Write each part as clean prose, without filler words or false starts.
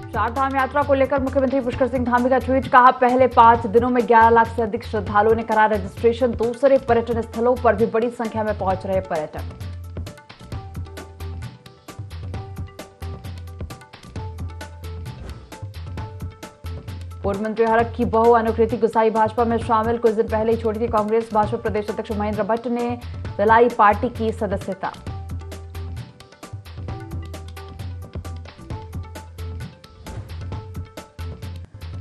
चार धाम यात्रा को लेकर मुख्यमंत्री पुष्कर सिंह धामी का ट्वीट, कहा पहले 5 दिनों में 11 लाख से अधिक श्रद्धालुओं ने करा रजिस्ट्रेशन। दूसरे पर्यटन स्थलों पर भी बड़ी संख्या में पहुंच रहे पर्यटक। पूर्व मंत्री हरक की बहू अनुकृति गुसाई भाजपा में शामिल, कुछ दिन पहले ही छोड़ी थी कांग्रेस। भाजपा प्रदेश अध्यक्ष महेंद्र भट्ट ने दिलाई पार्टी की सदस्यता।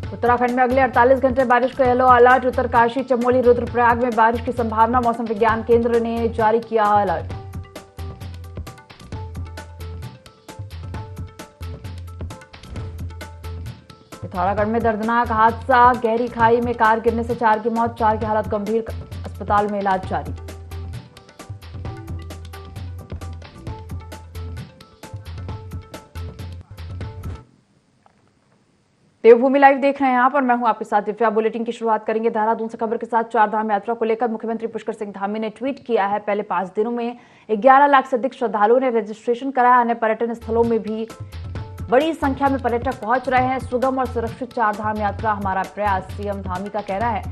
उत्तराखंड में अगले 48 घंटे बारिश का येलो अलर्ट। उत्तरकाशी, चमोली, रुद्रप्रयाग में बारिश की संभावना, मौसम विज्ञान केंद्र ने जारी किया अलर्ट। पिथौरागढ़ में दर्दनाक हादसा, गहरी खाई में कार गिरने से 4 की मौत, 4 की हालत गंभीर, अस्पताल में इलाज जारी। देवभूमि लाइव देख रहे हैं आप और मैं हूं आपके साथ दिव्या। बुलेटिन की शुरुआत करेंगे देहरादून से खबर के साथ। चार धाम यात्रा को लेकर मुख्यमंत्री पुष्कर सिंह धामी ने ट्वीट किया है। पहले 5 दिनों में 11 लाख से अधिक श्रद्धालुओं ने रजिस्ट्रेशन कराया। अन्य पर्यटन स्थलों में भी बड़ी संख्या में पर्यटक पहुंच रहे हैं। सुगम और सुरक्षित चार धाम यात्रा हमारा प्रयास, सीएम धामी का कहना है।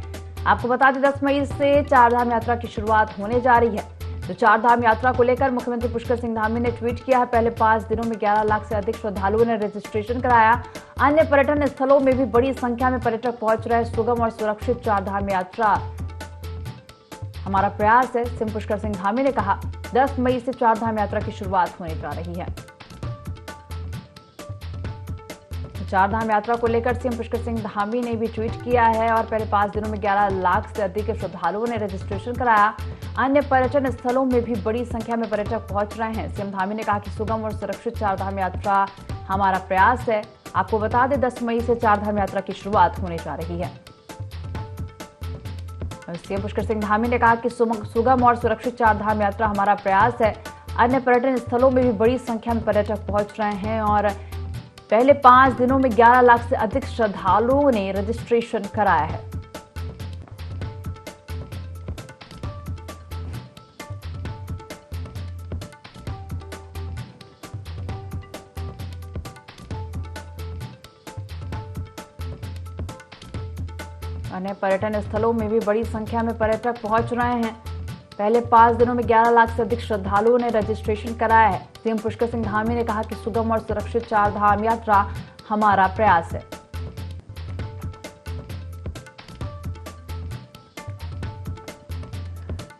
आपको बता दें 10 मई से चार धाम यात्रा की शुरुआत होने जा रही है। तो चार धाम यात्रा को लेकर मुख्यमंत्री पुष्कर सिंह धामी ने ट्वीट किया है। पहले 5 दिनों में 11 लाख से अधिक श्रद्धालुओं ने रजिस्ट्रेशन कराया। अन्य पर्यटन स्थलों में भी बड़ी संख्या में पर्यटक पहुंच रहे। सुगम और सुरक्षित चार धाम यात्रा हमारा प्रयास है, सीएम पुष्कर सिंह धामी ने कहा। 10 मई से चार धाम यात्रा की शुरुआत होने जा रही है। चार धाम यात्रा को लेकर सीएम पुष्कर सिंह धामी ने भी ट्वीट किया है और पहले 5 दिनों में 11 लाख से अधिक श्रद्धालुओं ने रजिस्ट्रेशन कराया। अन्य पर्यटन स्थलों में भी बड़ी संख्या में पर्यटक पहुंच रहे हैं। सीएम धामी ने कहा कि सुगम और सुरक्षित चार धाम यात्रा हमारा प्रयास है। आपको बता दें 10 मई से चार धाम यात्रा की शुरुआत होने जा रही है। सीएम पुष्कर सिंह धामी ने कहा कि सुगम और सुरक्षित चार धाम यात्रा हमारा प्रयास है। अन्य पर्यटन स्थलों में भी बड़ी संख्या में पर्यटक पहुंच रहे हैं और पहले 5 दिनों में 11 लाख से अधिक श्रद्धालुओं ने रजिस्ट्रेशन कराया है। अन्य पर्यटन स्थलों में भी बड़ी संख्या में पर्यटक पहुंच रहे हैं। पहले 5 दिनों में 11 लाख से अधिक श्रद्धालुओं ने रजिस्ट्रेशन कराया है। सीएम पुष्कर सिंह धामी ने कहा कि सुगम और सुरक्षित चार धाम यात्रा हमारा प्रयास है।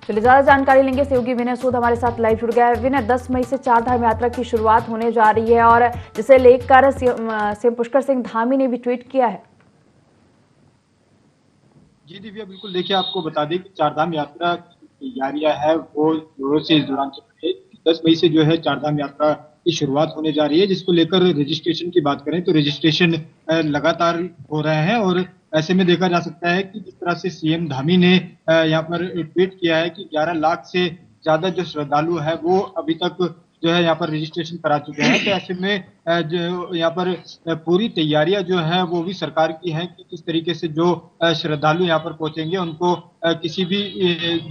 चलिए ज्यादा जानकारी लेंगे। सहयोगी विनय सूद हमारे साथ लाइव जुड़ गया है। विनय, 10 मई से चार धाम यात्रा की शुरुआत होने जा रही है और जिसे लेकर सीएम पुष्कर सिंह धामी ने भी ट्वीट किया है। जी दिव्या, बिल्कुल। देखिए, आपको बता दें कि चारधाम यात्रा की तैयारियां है वो जोरों से इस दौरान चल रही है। 10 मई से जो है चारधाम यात्रा की शुरुआत होने जा रही है, जिसको लेकर रजिस्ट्रेशन की बात करें तो रजिस्ट्रेशन लगातार हो रहे हैं। और ऐसे में देखा जा सकता है कि जिस तरह से सीएम धामी ने यहाँ पर ट्वीट किया है कि 11 लाख से ज्यादा जो श्रद्धालु है वो अभी तक जो है यहाँ पर रजिस्ट्रेशन करा चुके हैं। तो ऐसे में जो यहाँ पर पूरी तैयारियां जो है वो भी सरकार की हैं कि किस तरीके से जो श्रद्धालु यहाँ पर पहुंचेंगे उनको किसी भी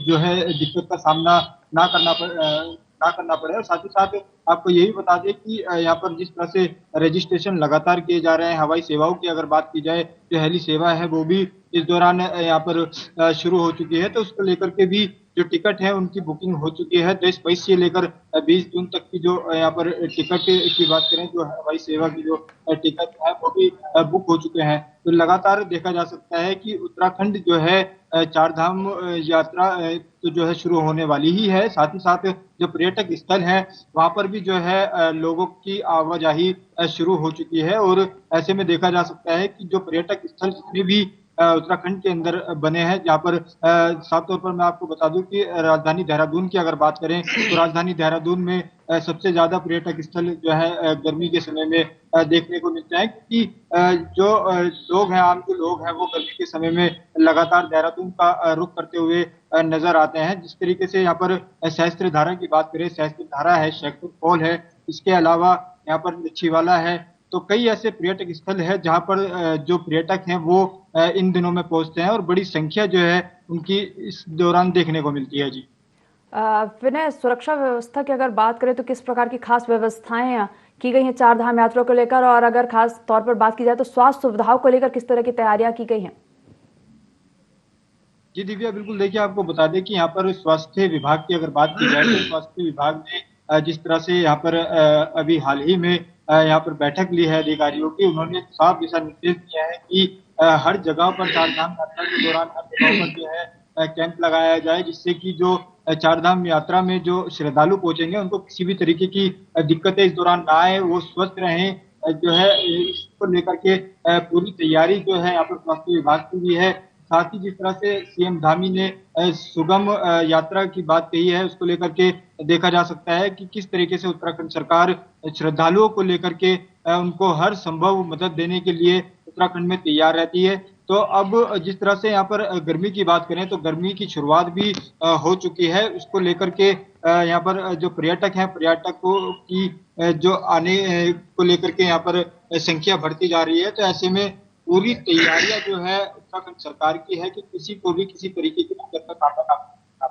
जो है दिक्कत का सामना ना करना पड़े। और साथ ही साथ आपको यही बता दें कि यहाँ पर जिस तरह से रजिस्ट्रेशन लगातार किए जा रहे हैं, हवाई सेवाओं की अगर बात की जाए जो हेली सेवा है वो भी इस दौरान यहाँ पर शुरू हो चुकी है। तो उसको लेकर के भी जो टिकट है उनकी बुकिंग हो चुकी है। 10 मई से लेकर 20 जून तक की जो यहाँ पर टिकट की बात करें, जो हवाई सेवा की जो टिकट है वो भी बुक हो चुके हैं। तो लगातार देखा जा सकता है कि उत्तराखंड जो है चार धाम यात्रा तो जो है शुरू होने वाली ही है। साथ ही साथ जो पर्यटक स्थल है वहां पर भी जो है लोगों की आवाजाही शुरू हो चुकी है। और ऐसे में देखा जा सकता है कि जो पर्यटक स्थल जितने भी उत्तराखंड के अंदर बने हैं, जहाँ पर साफ तौर पर मैं आपको बता दूं कि राजधानी देहरादून की अगर बात करें तो राजधानी देहरादून में सबसे ज्यादा पर्यटक स्थल जो है गर्मी के समय में देखने को मिलता है, क्योंकि जो लोग हैं, आम जो लोग हैं वो गर्मी के समय में लगातार देहरादून का रुख करते हुए नजर आते हैं। जिस तरीके से यहाँ पर सहस्त्र धारा की बात करें, सहस्त्र धारा है, शैखपुर फॉल है, इसके अलावा यहाँ पर लच्छीवाला है। तो कई ऐसे पर्यटक स्थल है जहाँ पर जो पर्यटक हैं वो इन दिनों में पहुंचते हैं और बड़ी संख्या जो है उनकी इस दौरान देखने को मिलती है। जी विनय, सुरक्षा व्यवस्था की अगर बात करें तो किस प्रकार की खास व्यवस्थाएं की गई हैं चार धाम यात्रा को लेकर, और अगर खास तौर पर बात की जाए तो स्वास्थ्य सुविधाओं को लेकर किस तरह की तैयारियां की गई हैं? जी दिव्या, बिल्कुल देखिए, आपको बता दें कि यहाँ पर स्वास्थ्य विभाग की अगर बात की जाए तो स्वास्थ्य विभाग ने जिस तरह से यहाँ पर अभी हाल ही में यहाँ पर बैठक ली है अधिकारियों की, उन्होंने साफ दिशा निर्देश दिया है कि हर जगह पर चार धाम यात्रा के दौरान हर जगह पर जो है कैंप लगाया जाए, जिससे कि जो चार धाम यात्रा में जो श्रद्धालु पहुंचेंगे उनको किसी भी तरीके की दिक्कतें इस दौरान ना आए, वो स्वस्थ रहें। जो है इसको लेकर के पूरी तैयारी जो है यहाँ पर स्वास्थ्य विभाग की भी है। साथ ही जिस तरह से सीएम धामी ने सुगम यात्रा की बात कही है, उसको लेकर के देखा जा सकता है कि किस तरीके से उत्तराखंड सरकार श्रद्धालुओं को लेकर के उनको हर संभव मदद देने के लिए उत्तराखंड में तैयार रहती है। तो अब जिस तरह से यहाँ पर गर्मी की बात करें तो गर्मी की शुरुआत भी हो चुकी है, उसको लेकर के यहाँ पर जो पर्यटक हैं, पर्यटकों की जो आने को लेकर के यहाँ पर संख्या बढ़ती जा रही है। तो ऐसे में पूरी तैयारियां जो है उत्तराखंड सरकार की है कि किसी को भी किसी तरीके की दिक्कत का सामना ना।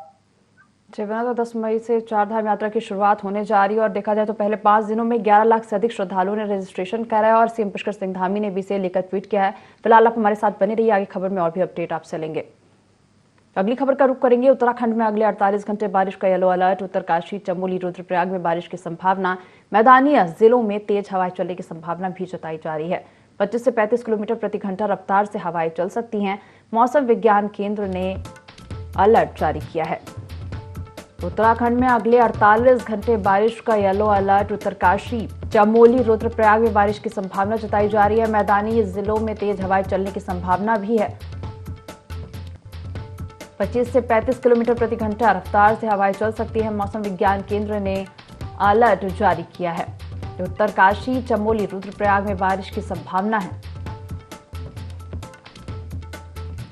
जी बिना, तो 10 मई से चार धाम यात्रा की शुरुआत होने जा रही है और देखा जाए तो पहले 5 दिनों में 11 लाख से अधिक श्रद्धालुओं ने रजिस्ट्रेशन करा है और सीएम पुष्कर सिंह धामी ने भी इसे लेकर ट्वीट किया है। फिलहाल आप हमारे साथ बने रहिए, आगे खबर में और भी अपडेट आपसे लेंगे। अगली खबर का रुख करेंगे। उत्तराखंड में अगले 48 घंटे बारिश का येलो अलर्ट। उत्तरकाशी, चमोली, रुद्रप्रयाग में बारिश की संभावना। मैदानी जिलों में तेज हवाएं चलने की संभावना भी जताई जा रही है। 25 से 35 किलोमीटर प्रति घंटा रफ्तार से हवाएं चल सकती हैं। मौसम विज्ञान केंद्र ने अलर्ट जारी किया है। उत्तराखंड में अगले 48 घंटे बारिश का येलो अलर्ट। उत्तरकाशी, चमोली, रुद्रप्रयाग में बारिश की संभावना जताई जा रही है। मैदानी जिलों में तेज हवाएं चलने की संभावना भी है। 25 से 35 किलोमीटर प्रति घंटा रफ्तार से हवाएं चल सकती है। मौसम विज्ञान केंद्र ने अलर्ट जारी किया है। उत्तरकाशी, चमोली, रुद्रप्रयाग में बारिश की संभावना है।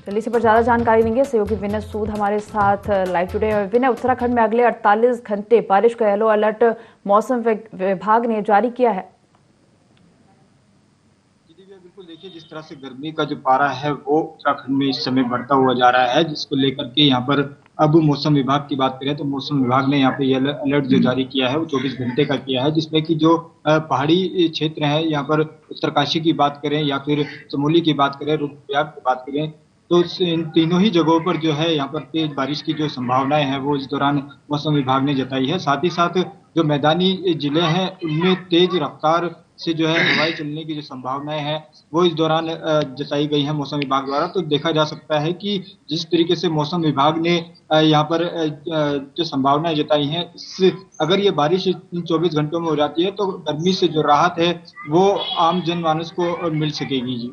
चलिए इसी पर ज्यादा जानकारी लेंगे। सहयोगी विनय सूद हमारे साथ लाइव जुड़े हैं। विनय, उत्तराखंड में अगले 48 घंटे बारिश का येलो अलर्ट मौसम विभाग ने जारी किया है। बिल्कुल देखिए, जिस तरह से गर्मी का जो पारा है वो उत्तराखंड में इस समय बढ़ता हुआ जा रहा है, जिसको लेकर के यहाँ पर अब मौसम विभाग की बात करें तो मौसम विभाग ने यहाँ पे ये अलर्ट जो जारी किया है वो 24 घंटे का किया है, जिसमें कि जो पहाड़ी क्षेत्र है, यहाँ पर उत्तरकाशी की बात करें या फिर चमोली की बात करें, रुद्रप्रयाग की बात करें, तो इन तीनों ही जगहों पर जो है यहाँ पर तेज बारिश की जो संभावनाएं हैं वो इस दौरान मौसम विभाग ने जताई है। साथ ही साथ जो मैदानी जिले हैं उनमें तेज रफ्तार से जो है हवाई चलने की जो संभावनाएं हैं वो इस दौरान जताई गई है मौसम विभाग द्वारा। तो देखा जा सकता है कि जिस तरीके से मौसम विभाग ने यहाँ पर जो संभावनाएं जताई हैं, इस अगर ये बारिश इन 24 घंटों में हो जाती है तो गर्मी से जो राहत है वो आम जनमानस को मिल सकेगी। जी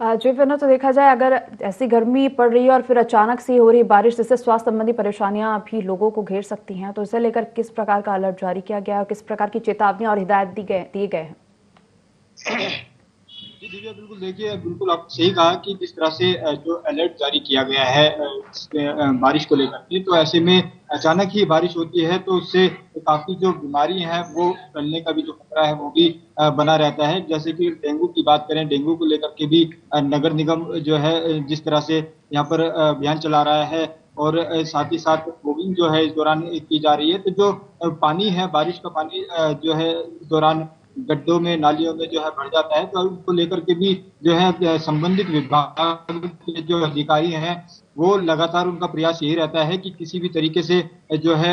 जी फिर तो देखा जाए अगर ऐसी गर्मी पड़ रही है और फिर अचानक से हो रही बारिश, जिससे स्वास्थ्य संबंधी परेशानियां भी लोगों को घेर सकती हैं, तो इसे लेकर किस प्रकार का अलर्ट जारी किया गया है और किस प्रकार की चेतावनी और हिदायत दिए गए हैं? जी दिव्या, बिल्कुल देखिए, बिल्कुल आप सही कहा कि जिस तरह से जो अलर्ट जारी किया गया है बारिश को लेकर के, तो ऐसे में अचानक ही बारिश होती है तो उससे काफी जो बीमारी है वो फैलने का भी जो खतरा है वो भी बना रहता है। जैसे कि डेंगू की बात करें, डेंगू को लेकर के भी नगर निगम जो है जिस तरह से यहाँ पर अभियान चला रहा है और साथ ही साथ फॉगिंग जो है इस दौरान की जा रही है। तो जो पानी है, बारिश का पानी जो है इस दौरान गड्ढों में, नालियों में जो है भर जाता है, तो उसको लेकर के भी जो है संबंधित विभाग के जो अधिकारी हैं वो लगातार उनका प्रयास यही रहता है कि किसी भी तरीके से जो है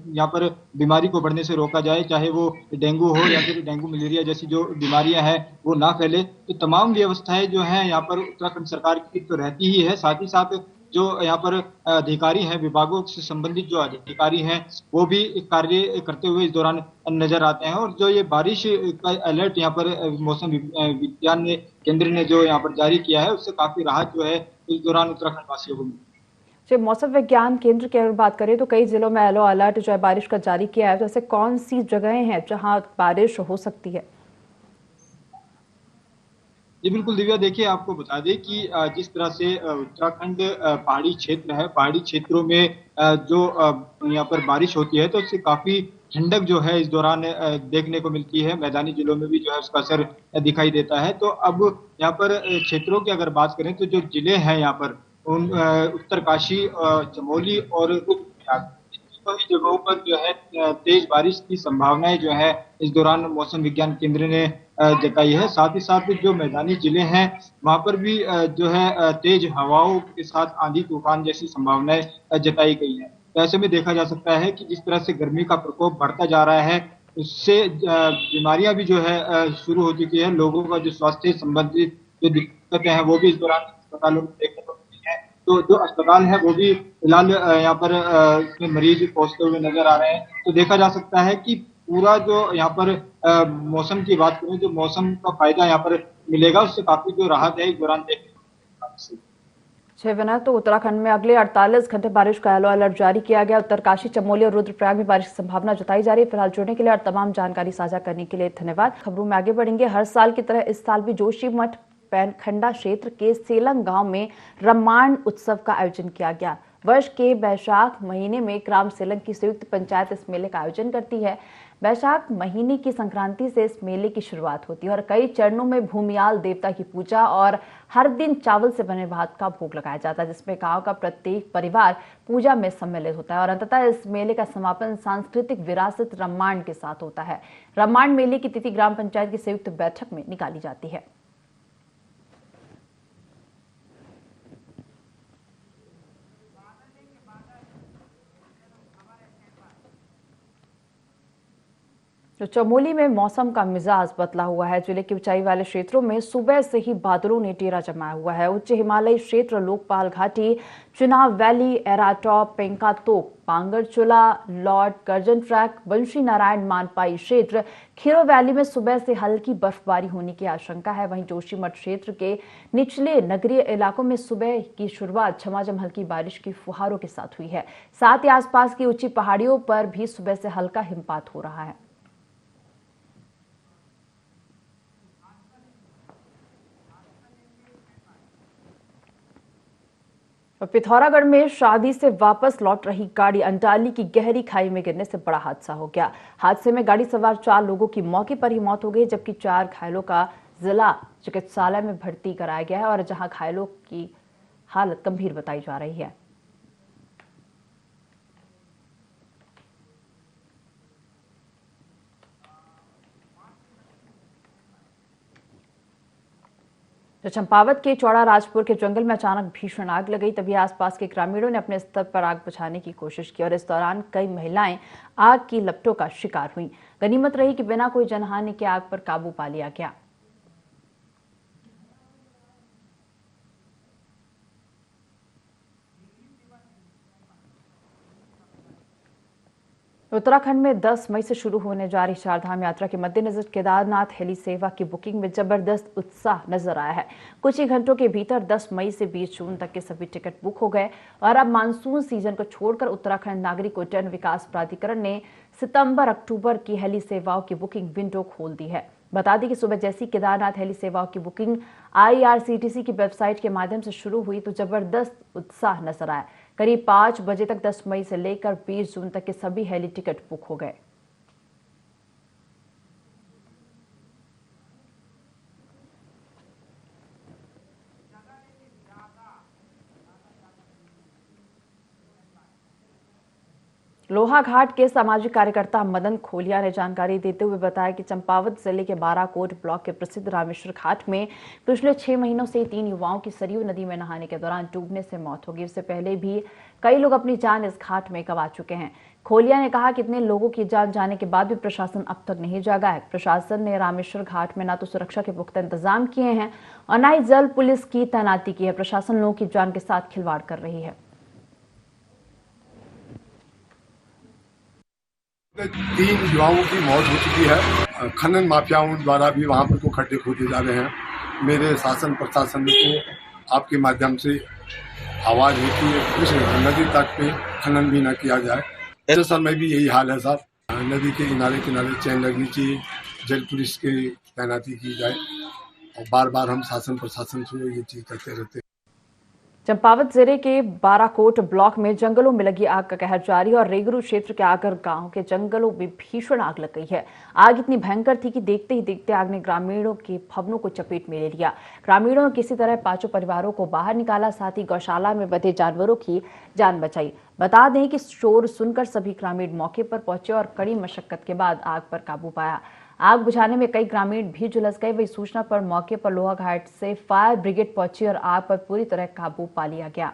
यहाँ पर बीमारी को बढ़ने से रोका जाए, चाहे वो डेंगू हो या फिर डेंगू मलेरिया जैसी जो बीमारियां हैं वो ना फैले। तो तमाम व्यवस्थाएं जो है यहाँ पर उत्तराखंड सरकार की तो रहती ही है, साथ ही साथ जो यहाँ पर अधिकारी हैं, विभागों से संबंधित जो अधिकारी हैं वो भी कार्य करते हुए इस दौरान नजर आते हैं। और जो ये बारिश का अलर्ट यहाँ पर मौसम विज्ञान ने केंद्र ने जो यहाँ पर जारी किया है उससे काफी राहत जो है इस दौरान उत्तराखंड वासियों को मिली। मौसम विज्ञान केंद्र की अगर बात करें तो कई जिलों में येलो अलर्ट जो है बारिश का जारी किया है, तो ऐसे कौन सी जगहें हैं जहां बारिश हो सकती है? जी बिल्कुल दिव्या, देखिए आपको बता दें कि जिस तरह से उत्तराखंड पहाड़ी क्षेत्र है, पहाड़ी क्षेत्रों में जो यहाँ पर बारिश होती है तो उससे काफी ठंडक जो है इस दौरान देखने को मिलती है। मैदानी जिलों में भी जो है उसका असर दिखाई देता है। तो अब यहाँ पर क्षेत्रों की अगर बात करें तो जो जिले हैं यहाँ पर उन उत्तरकाशी, चमोली और रुद्रप्रयाग, कई जगहों पर जो है तेज बारिश की संभावनाएं जो है इस दौरान मौसम विज्ञान केंद्र ने जताई है। साथ ही साथ जो मैदानी जिले हैं वहां पर भी जो है तेज हवाओं के साथ आंधी तूफान जैसी संभावनाएं जताई गई है। तो ऐसे में देखा जा सकता है कि जिस तरह से गर्मी का प्रकोप बढ़ता जा रहा है उससे बीमारियां भी जो है शुरू हो चुकी है। लोगों का जो स्वास्थ्य संबंधित जो दिक्कतें हैं वो भी इस दौरान अस्पतालों में देखने को मिली है। तो जो अस्पताल है वो भी फिलहाल यहाँ पर इसमें मरीज पहुंचते हुए नजर आ रहे हैं। तो देखा जा सकता है कि पूरा जो यहाँ पर मौसम की बात करें, जो मौसम का फायदा यहाँ पर मिलेगा उससे काफी जो राहत है इस दौरान देखने को मिलेगी। विनय, तो उत्तराखंड में अगले 48 घंटे बारिश का येलो अलर्ट जारी किया गया। उत्तरकाशी, चमोली और रुद्रप्रयाग में बारिश की संभावना जताई जा रही है। फिलहाल जुड़ने के लिए और तमाम जानकारी साझा करने के लिए धन्यवाद। खबरों में आगे बढ़ेंगे। हर साल की तरह इस साल भी जोशीमठ पैनखंडा क्षेत्र के सेलंग गांव में रामायण उत्सव का आयोजन किया गया। वर्ष के बैशाख महीने में ग्राम सेलंग की संयुक्त पंचायत इस मेले का आयोजन करती है। बैशाख महीने की संक्रांति से इस मेले की शुरुआत होती है और कई चरणों में भूमियाल देवता की पूजा और हर दिन चावल से बने भात का भोग लगाया जाता है, जिसमें गांव का प्रत्येक परिवार पूजा में सम्मिलित होता है। और अंततः इस मेले का समापन सांस्कृतिक विरासत रामायण के साथ होता है। रामायण मेले की तिथि ग्राम पंचायत की संयुक्त बैठक में निकाली जाती है। तो चमोली में मौसम का मिजाज बदला हुआ है। जिले के ऊंचाई वाले क्षेत्रों में सुबह से ही बादलों ने डेरा जमाया हुआ है। उच्च हिमालयी क्षेत्र लोकपाल घाटी, चुनाव वैली, एराटॉप, पेंकातोक, पांगरचुला, लॉर्ड कर्जन ट्रैक, बंशी नारायण मानपाई क्षेत्र, खीरो वैली में सुबह से हल्की बर्फबारी होने की आशंका है। वहीं जोशीमठ क्षेत्र के निचले नगरीय इलाकों में सुबह की शुरुआत झमाझम हल्की बारिश की फुहारों के साथ हुई है। साथ ही आसपास की ऊंची पहाड़ियों पर भी सुबह से हल्का हिमपात हो रहा है। पिथौरागढ़ में शादी से वापस लौट रही गाड़ी अंडाली की गहरी खाई में गिरने से बड़ा हादसा हो गया। हादसे में गाड़ी सवार 4 लोगों की मौके पर ही मौत हो गई, जबकि 4 घायलों का जिला चिकित्सालय में भर्ती कराया गया है और जहां घायलों की हालत गंभीर बताई जा रही है। तो चंपावत के चौड़ा राजपुर के जंगल में अचानक भीषण आग लग गई। तभी आसपास के ग्रामीणों ने अपने स्तर पर आग बुझाने की कोशिश की और इस दौरान कई महिलाएं आग की लपटों का शिकार हुईं। गनीमत रही कि बिना कोई जनहानि के आग पर काबू पा लिया गया। उत्तराखंड में 10 मई से शुरू होने जा रही चारधाम यात्रा के मद्देनजर केदारनाथ हेली सेवा की बुकिंग में जबरदस्त उत्साह नजर आया है। कुछ ही घंटों के भीतर 10 मई से 20 जून तक के सभी टिकट बुक हो गए और अब मानसून सीजन को छोड़कर उत्तराखंड नागरिक उड्डयन विकास प्राधिकरण ने सितंबर-अक्टूबर की हेली सेवाओं की बुकिंग विंडो खोल दी है। बता दें कि सुबह जैसी केदारनाथ हेली सेवाओं की बुकिंग IRCTC की वेबसाइट के माध्यम से शुरू हुई तो जबरदस्त उत्साह नजर आया। करीब 5 बजे तक 10 मई से लेकर 20 जून तक के सभी हेली टिकट बुक हो गए। लोहाघाट के सामाजिक कार्यकर्ता मदन खोलिया ने जानकारी देते हुए बताया कि चंपावत जिले के बाराकोट ब्लॉक के प्रसिद्ध रामेश्वर घाट में पिछले 6 महीनों से 3 युवाओं की सरयू नदी में नहाने के दौरान डूबने से मौत हो गई। इससे पहले भी कई लोग अपनी जान इस घाट में गंवा चुके हैं। खोलिया ने कहा कि इतने लोगों की जान जाने के बाद भी प्रशासन अब तक नहीं जागा है। प्रशासन ने रामेश्वर घाट में न तो सुरक्षा के पुख्ता इंतजाम किए हैं और न ही जल पुलिस की तैनाती की है। प्रशासन लोगों की जान के साथ खिलवाड़ कर रही है। 3 युवाओं की मौत हो चुकी है। खनन माफियाओं द्वारा भी वहां पर को खड्डे खोदे जा रहे हैं। मेरे शासन प्रशासन को आपके माध्यम से आवाज है कि कुछ नदी तट पे खनन भी न किया जाए। ऐसे समय भी यही हाल है सर। नदी के किनारे चैन लगनी चाहिए, जल पुलिस की तैनाती की जाए और बार बार हम शासन प्रशासन से ये चीज करते रहते हैं। चंपावत जिले के बाराकोट ब्लॉक में जंगलों में लगी आग का कहर जारी और रेगरू क्षेत्र के आगर गांव के जंगलों में भीषण आग लग गई है। आग इतनी भयंकर थी कि देखते ही देखते आग ने ग्रामीणों के भवनों को चपेट में ले लिया। ग्रामीणों ने किसी तरह 5 परिवारों को बाहर निकाला, साथ ही गौशाला में बंधे जानवरों की जान बचाई। बता दें कि शोर सुनकर सभी ग्रामीण मौके पर पहुंचे और कड़ी मशक्कत के बाद आग पर काबू पाया। आग बुझाने में कई ग्रामीण भी झुलस गए। वही सूचना पर मौके पर लोहाघाट से फायर ब्रिगेड पहुंची और आग पर पूरी तरह काबू पा लिया गया।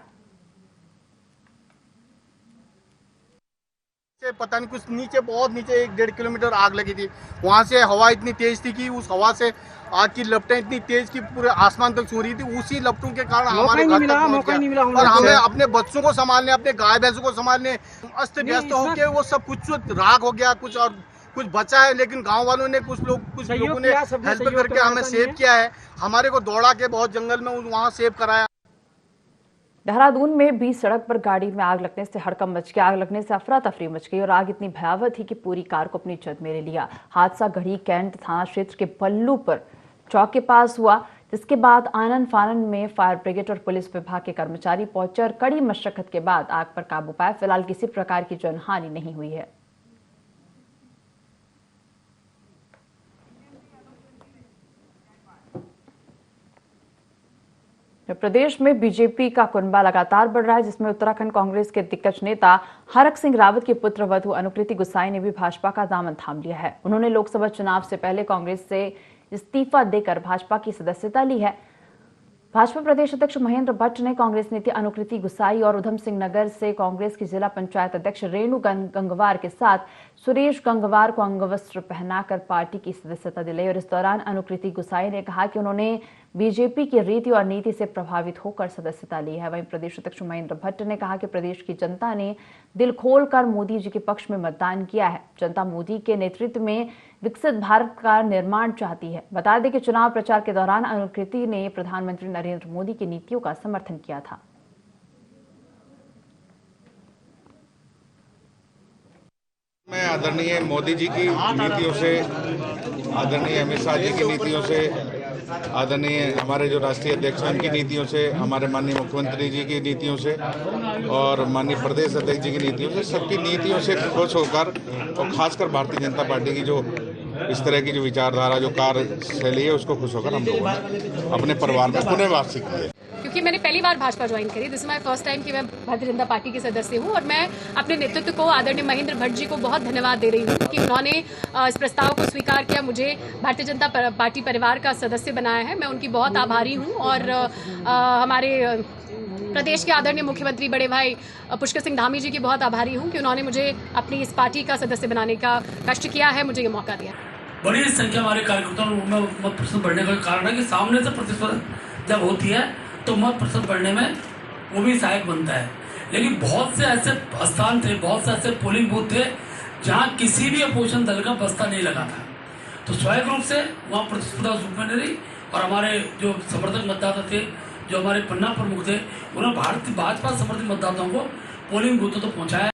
पता नहीं कुछ नीचे, बहुत नीचे 1-1.5 किलोमीटर आग लगी थी। वहां से हवा इतनी तेज थी कि उस हवा से आग की लपटें इतनी तेज कि पूरे आसमान तक छू रही थी। उसी लपटों के कारण हमारे घर तक पहुंच गया और हमें अपने बच्चों को संभालने, अपने गाय भैंसों को संभालने अस्त व्यस्त होके वो सब कुछ राख हो गया, कुछ बचा है। लेकिन गांव वालों ने, कुछ लोगों ने हेल्प करके हमें सेव किया है। हमारे को दौड़ा के बहुत जंगल में वहाँ सेव कराया। देहरादून में बीच सड़क पर गाड़ी में आग लगने से हड़कंप मच गया। आग लगने से अफरा तफरी मच गई और आग इतनी भयावह थी कि पूरी कार को अपनी जद में ले लिया। हादसा गढ़ी कैंट थाना क्षेत्र के पल्लूपुर चौक के पास हुआ, जिसके बाद आनन फानन में फायर ब्रिगेड और पुलिस विभाग के कर्मचारी पहुंचे और कड़ी मशक्कत के बाद आग पर काबू पाया। फिलहाल किसी प्रकार की जनहानि नहीं हुई है। प्रदेश में बीजेपी का कुनबा लगातार बढ़ रहा है, जिसमें उत्तराखंड कांग्रेस के दिग्गज नेता हरक सिंह रावत की पुत्र वधू अनुकृति गुसाई ने भी भाजपा का दामन थाम लिया है। उन्होंने लोकसभा चुनाव से पहले कांग्रेस से इस्तीफा देकर भाजपा की सदस्यता ली है। भाजपा प्रदेश अध्यक्ष महेंद्र भट्ट ने कांग्रेस नेता अनुकृति गुसाई और उधम सिंह नगर से कांग्रेस की जिला पंचायत अध्यक्ष रेणु गंगवार के साथ सुरेश गंगवार को अंगवस्त्र पहनाकर पार्टी की सदस्यता दिलाई। और इस दौरान अनुकृति गुसाई ने कहा कि उन्होंने बीजेपी की रीति और नीति से प्रभावित होकर सदस्यता ली है। वहीं प्रदेश अध्यक्ष महेंद्र भट्ट ने कहा कि प्रदेश की जनता ने दिल खोलकर मोदी जी के पक्ष में मतदान किया है। जनता मोदी के नेतृत्व में विकसित भारत का निर्माण चाहती है। बता दें कि चुनाव प्रचार के दौरान अनुकृति ने प्रधानमंत्री नरेंद्र मोदी की नीतियों का समर्थन किया था। मैं आदरणीय मोदी जी की नीतियों से, आदरणीय अमित शाह जी की नीतियों से, आदरणीय हमारे जो राष्ट्रीय अध्यक्ष हैं उनकी नीतियों से, हमारे माननीय मुख्यमंत्री जी की नीतियों से और माननीय प्रदेश अध्यक्ष जी की नीतियों से, सबकी नीतियों से खुश होकर और खासकर भारतीय जनता पार्टी की जो इस तरह की जो विचारधारा, जो कार्यशैली है, उसको खुश होकर हम लोगों ने अपने परिवार में पुनः वापसी की है। क्योंकि मैंने पहली बार भाजपा ज्वाइन करी, this is my first time कि मैं भारतीय जनता पार्टी की सदस्य हूं और मैं अपने नेतृत्व को, आदरणीय महेंद्र भट्ट जी को बहुत धन्यवाद दे रही हूं कि उन्होंने इस प्रस्ताव को स्वीकार किया, मुझे भारतीय जनता पार्टी परिवार का सदस्य बनाया है। मैं उनकी बहुत आभारी हूं और हमारे प्रदेश के आदरणीय मुख्यमंत्री बड़े भाई पुष्कर सिंह धामी जी की बहुत आभारी हूं कि उन्होंने मुझे अपनी इस पार्टी का सदस्य बनाने का कष्ट किया है, मुझे ये मौका दिया। बड़ी संख्या हमारे कार्यकर्ताओं में मत प्रतिशत बढ़ने का कारण है कि सामने से प्रतिस्पर्धा जब होती है तो मत प्रतिशत बढ़ने में वो भी सहायक बनता है। लेकिन बहुत से ऐसे स्थान थे, बहुत से ऐसे पोलिंग बूथ थे जहां किसी भी अपोजिशन दल का बस्ता नहीं लगा था, तो स्वाभाविक रूप से वहाँ प्रतिस्पर्धा रूप में नहीं रही और हमारे जो समर्थक मतदाता थे, जो हमारे पन्ना प्रमुख थे, उन्होंने भारतीय भाजपा समर्थित मतदाताओं को पोलिंग बूथों तक पहुंचाया।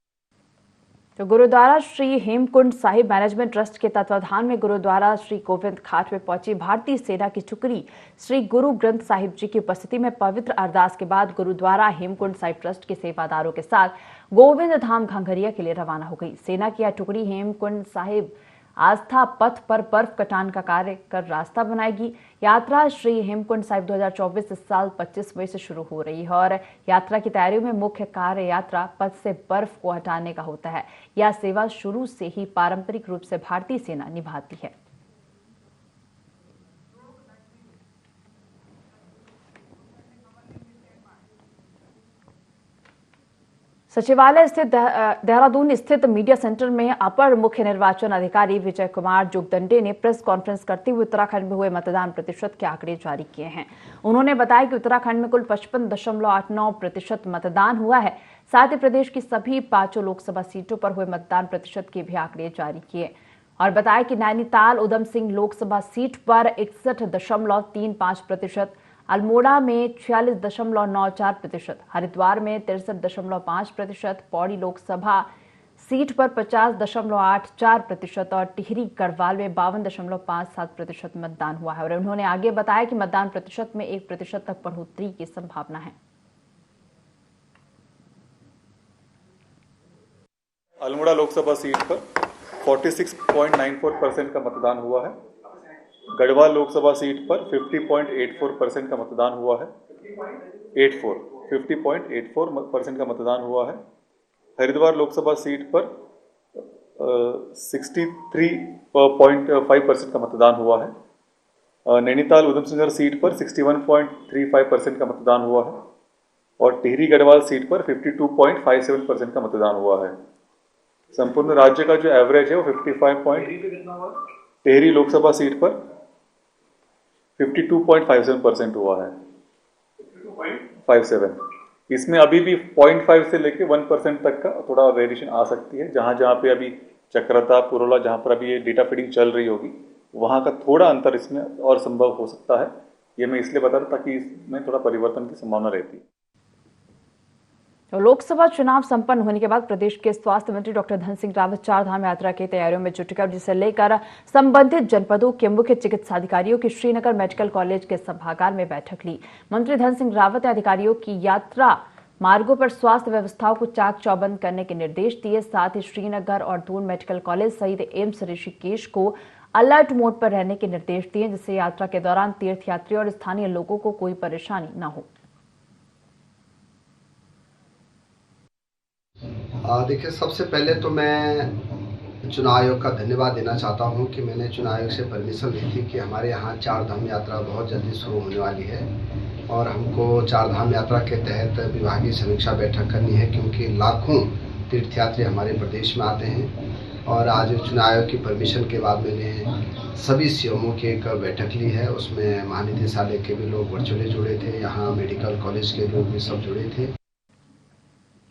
तो गुरुद्वारा श्री हेमकुंड साहिब मैनेजमेंट ट्रस्ट के तत्वाधान में गुरुद्वारा श्री गोविंद घाट में पहुंची भारतीय सेना की टुकड़ी श्री गुरु ग्रंथ साहिब जी की उपस्थिति में पवित्र अरदास के बाद गुरुद्वारा हेमकुंड साहिब ट्रस्ट के सेवादारों के साथ गोविंद धाम घांघरिया के लिए रवाना हो गई। सेना की यह टुकड़ी हेमकुंड साहिब आस्था पथ पर बर्फ कटान का कार्य कर रास्ता बनाएगी। यात्रा श्री हेमकुंड साहिब 2024 इस साल 25 मई से शुरू हो रही है और यात्रा की तैयारियों में मुख्य कार्य यात्रा पथ से बर्फ को हटाने का होता है। यह सेवा शुरू से ही पारंपरिक रूप से भारतीय सेना निभाती है। सचिवालय स्थित देहरादून स्थित मीडिया सेंटर में अपर मुख्य निर्वाचन अधिकारी विजय कुमार जोगदंडे ने प्रेस कॉन्फ्रेंस करते हुए उत्तराखंड में हुए मतदान प्रतिशत के आंकड़े जारी किए हैं। उन्होंने बताया कि उत्तराखंड में कुल 55.89% मतदान हुआ है। साथ ही प्रदेश की सभी 5 लोकसभा सीटों पर हुए मतदान प्रतिशत के भी आंकड़े जारी किए और बताया कि नैनीताल उधम सिंह लोकसभा सीट पर 61.35%, अल्मोड़ा में 46.94%, हरिद्वार में 63.5%, पौड़ी लोकसभा सीट पर 50.84% और टिहरी गढ़वाल में 52.57% मतदान हुआ है। और उन्होंने आगे बताया कि मतदान प्रतिशत में 1% तक बढ़ोतरी की संभावना है। अल्मोड़ा लोकसभा सीट पर 46.94% का मतदान हुआ है। गढ़वाल लोकसभा सीट पर 50.84% का मतदान हुआ है। 50.84% का मतदान हुआ है। हरिद्वार लोकसभा सीट पर 63.5% का मतदान हुआ है। नैनीताल उधमसिंह सीट पर 61.35% का मतदान हुआ है और टिहरी गढ़वाल सीट पर 52.57% का मतदान हुआ है। संपूर्ण राज्य का जो एवरेज है वो 55 टिहरी लोकसभा सीट पर 52.57% हुआ है। 57 इसमें अभी भी 0.5 से लेके 1% तक का थोड़ा वेरिएशन आ सकती है। जहां जहां पे अभी चक्रता पुरोला जहां पर अभी ये डेटा फीडिंग चल रही होगी वहां का थोड़ा अंतर इसमें और संभव हो सकता है। ये मैं इसलिए बता रहा ताकि इसमें थोड़ा परिवर्तन की संभावना रहती है। तो लोकसभा चुनाव संपन्न होने के बाद प्रदेश के स्वास्थ्य मंत्री डॉक्टर धन सिंह रावत चारधाम यात्रा की तैयारियों में जुट गए, जिसे लेकर संबंधित जनपदों के मुख्य चिकित्साधिकारियों की श्रीनगर मेडिकल कॉलेज के सभागार में बैठक ली। मंत्री धन सिंह रावत ने अधिकारियों की यात्रा मार्गों पर स्वास्थ्य व्यवस्थाओं को चाक चौबंद करने के निर्देश दिए। साथ ही श्रीनगर और दून मेडिकल कॉलेज सहित एम्स ऋषिकेश को अलर्ट मोड पर रहने के निर्देश दिए, जिससे यात्रा के दौरान तीर्थयात्री और स्थानीय लोगों को कोई परेशानी न हो। देखिए, सबसे पहले तो मैं चुनाव आयोग का धन्यवाद देना चाहता हूं कि मैंने चुनाव आयोग से परमिशन ली थी कि हमारे यहाँ चारधाम यात्रा बहुत जल्दी शुरू होने वाली है और हमको चारधाम यात्रा के तहत विभागीय समीक्षा बैठक करनी है, क्योंकि लाखों तीर्थयात्री हमारे प्रदेश में आते हैं। और आज चुनाव आयोग की परमिशन के बाद मैंने सभी सीएमओ की एक बैठक ली है। उसमें महानिदेशालय के भी लोग वर्चुअली जुड़े थे, यहाँ मेडिकल कॉलेज के लोग भी सब जुड़े थे।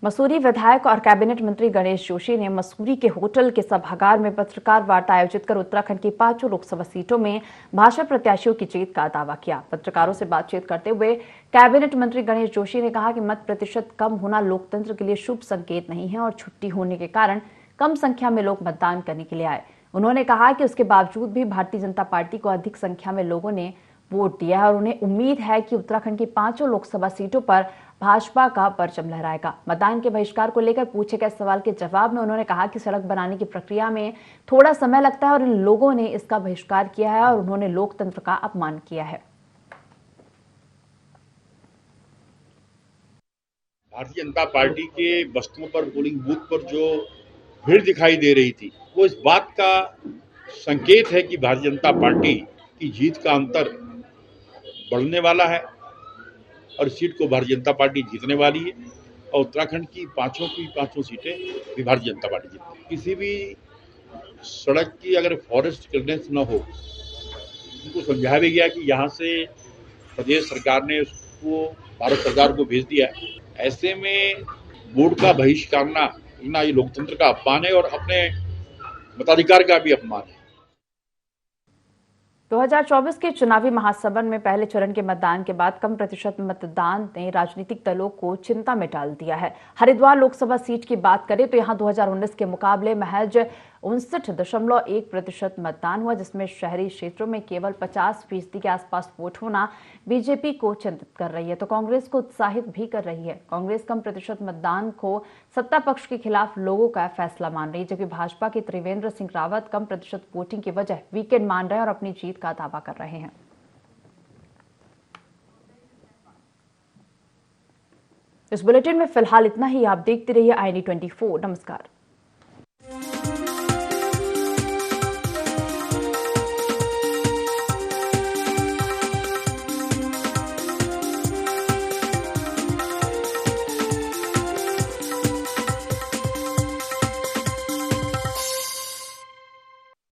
मसूरी विधायक और कैबिनेट मंत्री गणेश जोशी ने मसूरी के होटल के सभागार में पत्रकार वार्ता आयोजित कर उत्तराखंड की 5 लोकसभा सीटों में भाजपा प्रत्याशियों की जीत का दावा किया। पत्रकारों से बातचीत करते हुए कैबिनेट मंत्री गणेश जोशी ने कहा कि मत प्रतिशत कम होना लोकतंत्र के लिए शुभ संकेत नहीं है और छुट्टी होने के कारण कम संख्या में लोग मतदान करने के लिए आए। उन्होंने कहा कि उसके बावजूद भी भारतीय जनता पार्टी को अधिक संख्या में लोगों ने वोट दिया है और उन्हें उम्मीद है कि उत्तराखंड की 5 लोकसभा सीटों पर भाजपा का परचम लहराएगा। मतदान के बहिष्कार को लेकर पूछे गए सवाल के जवाब में उन्होंने कहा कि सड़क बनाने की प्रक्रिया में थोड़ा समय लगता है और इन लोगों ने इसका बहिष्कार किया है और उन्होंने लोकतंत्र का अपमान किया है। भारतीय जनता पार्टी के बस्तों पर, पोलिंग बूथ पर जो भीड़ दिखाई दे रही थी वो इस बात का संकेत है कि भारतीय जनता पार्टी की जीत का अंतर बढ़ने वाला है और सीट को भारतीय जनता पार्टी जीतने वाली है और उत्तराखंड की पांचों सीटें भी भारतीय जनता पार्टी जीतेगी। किसी भी सड़क की अगर फॉरेस्ट क्लियरेंस न हो, उनको समझाया भी गया कि यहाँ से प्रदेश सरकार ने उसको भारत सरकार को भेज दिया है। ऐसे में बोर्ड का बहिष्कार करना ये लोकतंत्र का अपमान है और अपने मताधिकार का भी अपमान है। 2024 के चुनावी महासभा में पहले चरण के मतदान के बाद कम प्रतिशत मतदान ने राजनीतिक दलों को चिंता में डाल दिया है। हरिद्वार लोकसभा सीट की बात करें तो यहां 2019 के मुकाबले महज 59.1% मतदान हुआ, जिसमें शहरी क्षेत्रों में केवल 50% के आसपास वोट होना बीजेपी को चिंतित कर रही है तो कांग्रेस को उत्साहित भी कर रही है। कांग्रेस कम प्रतिशत मतदान को सत्ता पक्ष के खिलाफ लोगों का फैसला मान रही है, जबकि भाजपा के त्रिवेंद्र सिंह रावत कम प्रतिशत वोटिंग की वजह वीकेंड मान रहे हैं और अपनी जीत का दावा कर रहे हैं। इस बुलेटिन में फिलहाल इतना ही। आप देखते रहिए INE 24। नमस्कार।